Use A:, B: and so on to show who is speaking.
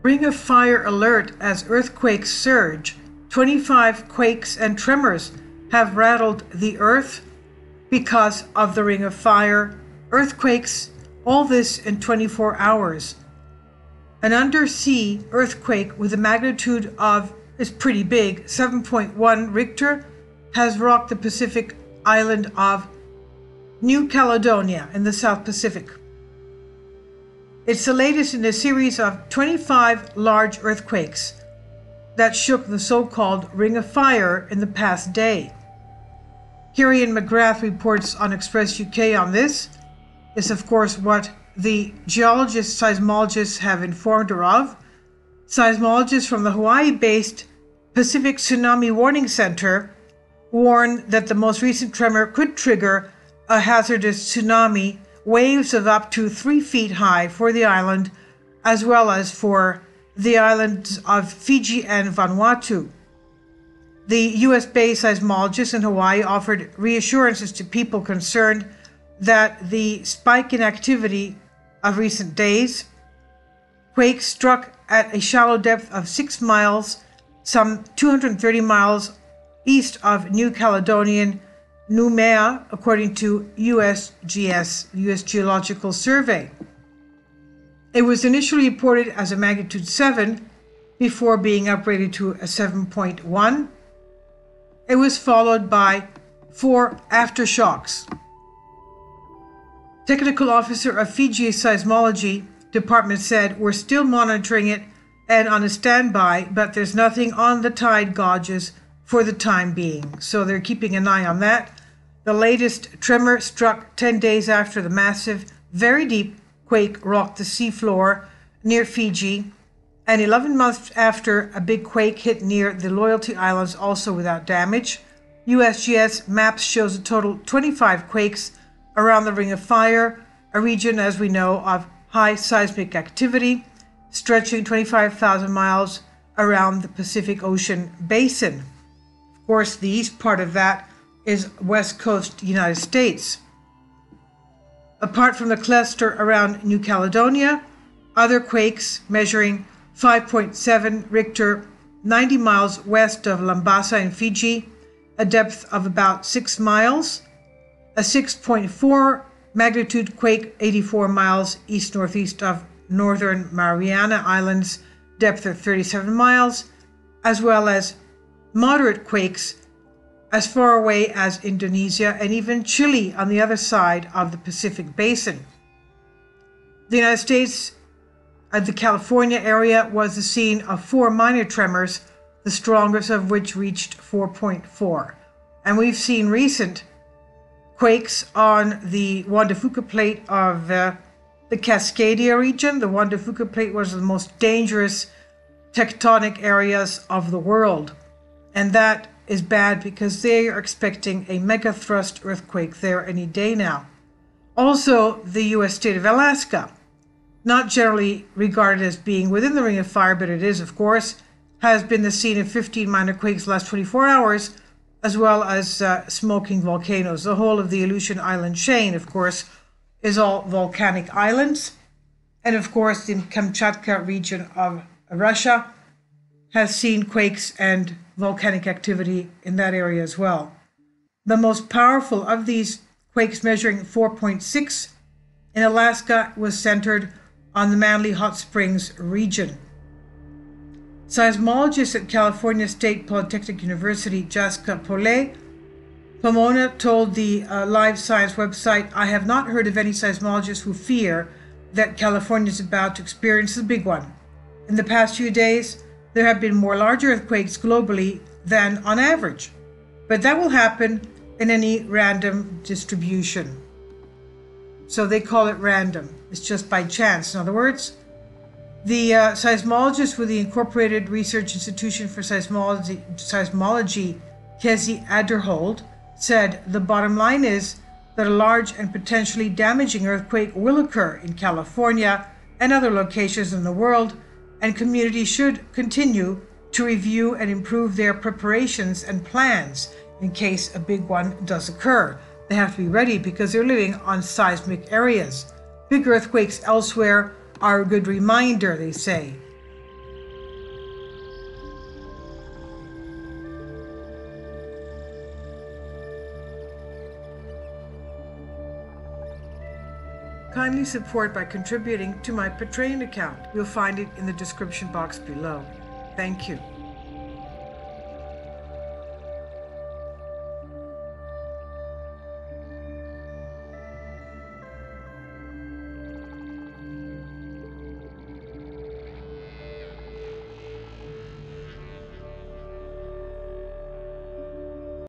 A: Ring of Fire alert as earthquakes surge. 25 quakes and tremors have rattled the earth because of the Ring of Fire. Earthquakes, all this in 24 hours. An undersea earthquake with a magnitude of, is pretty big, 7.1 Richter, has rocked the Pacific island of New Caledonia in the South Pacific. It's the latest in a series of 25 large earthquakes that shook the so-called Ring of Fire in the past day. Kieran McGrath reports on Express UK on this. Is of course what the geologists, seismologists have informed her of. Seismologists from the Hawaii-based Pacific Tsunami Warning Center warn that the most recent tremor could trigger a hazardous tsunami, waves of up to 3 feet high for the island, as well as for the islands of Fiji and Vanuatu. The US-based seismologists in Hawaii offered reassurances to people concerned that the spike in activity of recent days, quakes struck at a shallow depth of 6 miles, some 230 miles east of New Caledonian Noumea, according to USGS, US Geological Survey. It was initially reported as a magnitude 7 before being upgraded to a 7.1. It was followed by 4 aftershocks. Technical officer of Fiji Seismology Department said, "We're still monitoring it and on a standby, but there's nothing on the tide gauges for the time being." So they're keeping an eye on that. The latest tremor struck 10 days after the massive, very deep quake rocked the seafloor near Fiji, and 11 months after a big quake hit near the Loyalty Islands, also without damage. USGS maps shows a total 25 quakes around the Ring of Fire, a region, as we know, of high seismic activity, stretching 25,000 miles around the Pacific Ocean basin. Of course, the east part of that is West Coast United States. Apart from the cluster around New Caledonia, other quakes measuring 5.7 Richter 90 miles west of Lambasa in Fiji, a depth of about 6 miles, a 6.4 magnitude quake 84 miles east-northeast of northern Mariana Islands, depth of 37 miles, as well as moderate quakes as far away as Indonesia and even Chile on the other side of the Pacific Basin. The United States, the California area, was the scene of 4 minor tremors, the strongest of which reached 4.4. And we've seen recent quakes on the Juan de Fuca Plate of the Cascadia region. The Juan de Fuca Plate was the most dangerous tectonic areas of the world. And that is bad because they are expecting a mega thrust earthquake there any day now. Also, the US state of Alaska, not generally regarded as being within the Ring of Fire, but it is, of course, has been the scene of 15 minor quakes the last 24 hours, as well as smoking volcanoes. The whole of the Aleutian Island chain, of course, is all volcanic islands. And of course, the Kamchatka region of Russia has seen quakes and volcanic activity in that area as well. The most powerful of these quakes, measuring 4.6 in Alaska, was centered on the Manly Hot Springs region. Seismologist at California State Polytechnic University, Jaska Pomona, told the Live Science website, "I have not heard of any seismologists who fear that California is about to experience the big one. In the past few days, there have been more large earthquakes globally than on average, but that will happen in any random distribution." So they call it random. It's just by chance. In other words, the seismologist with the Incorporated Research Institution for Seismology, Kezi Aderhold, said the bottom line is that a large and potentially damaging earthquake will occur in California and other locations in the world, and communities should continue to review and improve their preparations and plans in case a big one does occur. They have to be ready because they're living on seismic areas. Big earthquakes elsewhere are a good reminder, they say. Kindly support by contributing to my Patreon account. You'll find it in the description box below. Thank you.